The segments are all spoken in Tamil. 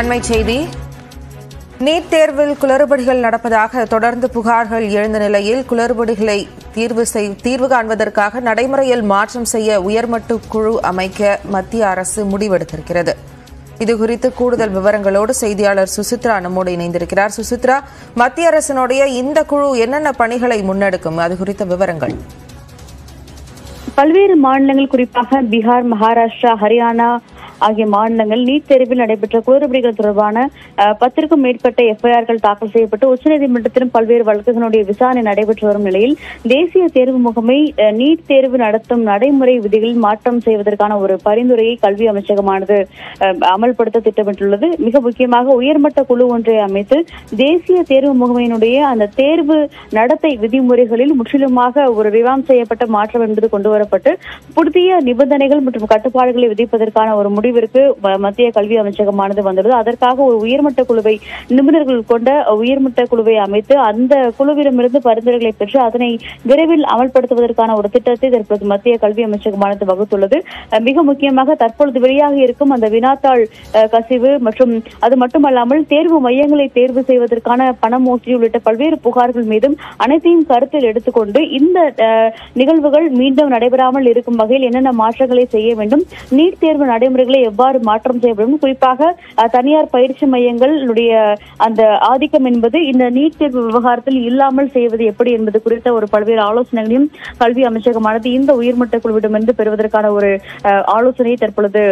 அண்மை செய்தி. நீட் தேர்வில் குளறுபடிகள் நடப்பதாக தொடர்ந்து புகார்கள் எழுந்த நிலையில் குளறுபடிகளை தீர்வு காண்பதற்காக நடைமுறையில் மாற்றம் செய்ய உயர்மட்ட குழு அமைக்க மத்திய அரசு முடிவெடுத்திருக்கிறது. இதுகுறித்து கூடுதல் விவரங்களோடு செய்தியாளர் சுசித்ரா நம்மோடு இணைந்திருக்கிறார். சுசித்ரா, மத்திய அரசினுடைய இந்த குழு என்னென்ன பணிகளை முன்னெடுக்கும், அது குறித்த விவரங்கள்? பல்வேறு மாநிலங்கள், குறிப்பாக பீகார், மகாராஷ்டிரா, ஹரியானா ஆகிய மாநிலங்கள் நீட் தேர்வில் நடைபெற்ற குளறுபடிகள் தொடர்பான 10க்கும் மேற்பட்ட எஃப்ஐஆர்கள் தாக்கல் செய்யப்பட்டு உச்சநீதிமன்றத்திலும் பல்வேறு வழக்குகளுடைய விசாரணை நடைபெற்று வரும் நிலையில் தேசிய தேர்வு முகமை நீட் தேர்வு நடத்தும் நடைமுறை விதிகளில் மாற்றம் செய்வதற்கான ஒரு பரிந்துரையை கல்வி அமைச்சகமானது அமல்படுத்த திட்டமிட்டுள்ளது. மிக முக்கியமாக உயர்மட்ட குழு ஒன்றை அமைத்து தேசிய தேர்வு முகமையினுடைய அந்த தேர்வு நடத்தை விதிமுறைகளில் முற்றிலுமாக ஒரு ரிவாம் செய்யப்பட்ட மாற்றம் என்பது கொண்டுவரப்பட்டு புதிய நிபந்தனைகள் மற்றும் கட்டுப்பாடுகளை விதிப்பதற்கான ஒரு முடிவிற்கு மத்திய கல்வி அமைச்சகமானது வந்துள்ளது. அதற்காக ஒரு உயர்மட்ட குழுவை, நிபுணர்கள் கொண்ட உயர்மட்ட குழுவை அமைத்து அந்த குழுவிடமிருந்து பரிந்துரைகளை பெற்று அதனை விரைவில் அமல்படுத்துவதற்கான ஒரு திட்டத்தை தற்போது மத்திய கல்வி அமைச்சகமானது வகுத்துள்ளது. மிக முக்கியமாக தற்பொழுது வெளியாக இருக்கும் அந்த வினாத்தாள் கசிவு மற்றும் அது மட்டுமல்லாமல் தேர்வு மையங்களை தேர்வு செய்வதற்கான பண மோசடி உள்ளிட்ட பல்வேறு புகார்கள் மீதும் அனைத்தையும் கருத்தில் எடுத்துக்கொண்டு இந்த நிகழ்வுகள் மீண்டும் நடைபெறாமல் இருக்கும் வகையில் என்னென்ன மாற்றங்களை செய்ய வேண்டும், நீட் தேர்வு நடைமுறைகளை எவ்வாறு மாற்றம் செய்யப்படும், குறிப்பாக தனியார் பயிற்சி மையங்களுடைய அந்த ஆதிக்கம் என்பது இந்த நீட் தேர்வு விவகாரத்தில் இல்லாமல் செய்வது எப்படி என்பது குறித்த ஒரு பல்வேறு ஆலோசனைகளையும் கல்வி அமைச்சகமானது இந்த உயர்மட்ட குழுவிடமிருந்து பெறுவதற்கான ஒரு ஆலோசனையை தற்பொழுது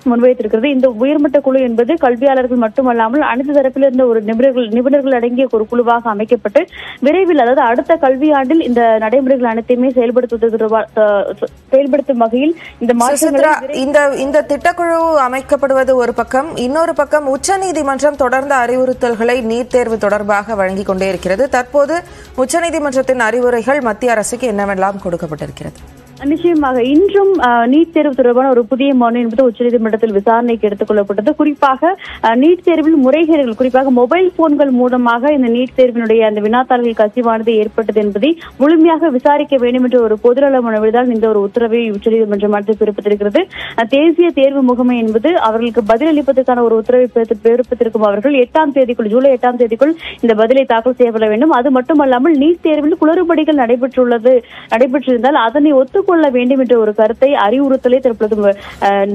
முன்வைத்திருக்கிறது. இந்த உயர்மட்ட குழு என்பது கல்வியாளர்கள் மட்டுமல்லாமல் அனைத்து தரப்பிலிருந்த ஒரு நிபுணர்கள் அடங்கிய ஒரு குழுவாக அமைக்கப்பட்டு விரைவில், அதாவது அடுத்த கல்வியாண்டில் இந்த நடைமுறைகள் அனைத்தையுமே செயல்படுத்தும் வகையில் இந்த மாற்றங்கள் இந்த திட்டக்குழு அமைக்கப்படுவது ஒரு பக்கம், இன்னொரு பக்கம் உச்சநீதிமன்றம் தொடர்ந்த அறிவுறுத்தல்களை நீட் தேர்வு தொடர்பாக வழங்கிக் கொண்டே இருக்கிறது. தற்போது உச்சநீதிமன்றத்தின் அறிவுரைகள் மத்திய அரசுக்கு என்னவெல்லாம் கொடுக்கப்பட்டிருக்கிறது? நிச்சயமாக இன்றும் நீட் தேர்வு தொடர்பான ஒரு புதிய மனு என்பது உச்சநீதிமன்றத்தில் விசாரணைக்கு எடுத்துக் கொள்ளப்பட்டது. குறிப்பாக நீட் தேர்வில் முறைகேடுகள், குறிப்பாக மொபைல் போன்கள் மூலமாக இந்த நீட் தேர்வினுடைய அந்த வினாத்தாள்கள் கசிவானது ஏற்பட்டது என்பதை முழுமையாக விசாரிக்க வேண்டும் என்ற ஒரு பொதுநல மனுவில்தான் இந்த ஒரு உத்தரவை உச்சநீதிமன்றமானது பிறப்பித்திருக்கிறது. தேசிய தேர்வு முகமை என்பது அவர்களுக்கு பதிலளிப்பதற்கான ஒரு உத்தரவை பிறப்பித்திருக்கும் அவர்கள் ஜூலை 8ஆம் தேதிக்குள் இந்த பதிலை தாக்கல் செய்யப்பட வேண்டும். அது மட்டுமல்லாமல் நீட் தேர்வில் குளறுபடிகள் நடைபெற்றிருந்தால் அதனை ஒத்துக்கொள்ள வேண்டும் என்ற ஒரு கருத்தை, அறிவுறுத்தலை தற்பொழுது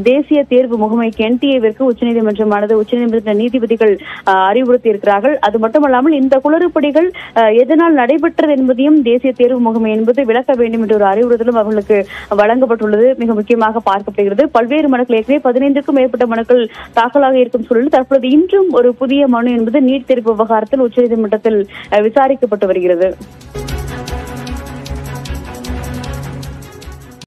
தேசிய தேர்வு முகமைக்கு NTA-விற்கு உச்சநீதிமன்ற நீதிபதிகள் அறிவுறுத்தி இருக்கிறார்கள். அது மட்டுமல்லாமல் இந்த குளறுபடிகள் எதனால் நடைபெற்றது என்பதையும் தேசிய தேர்வு முகமை என்பது விளக்க வேண்டும் என்ற ஒரு அறிவுறுத்தலும் அவர்களுக்கு வழங்கப்பட்டுள்ளது. மிக முக்கியமாக பார்க்கப்படுகிறது. பல்வேறு மனுக்கள், ஏற்கனவே 15க்கும் மேற்பட்ட மனுக்கள் தாக்கலாக இருக்கும் சூழலில் தற்பொழுது இன்றும் ஒரு புதிய மனு என்பது நீட் தேர்வு விவகாரத்தில் உச்சநீதிமன்றத்தில் விசாரிக்கப்பட்டு வருகிறது.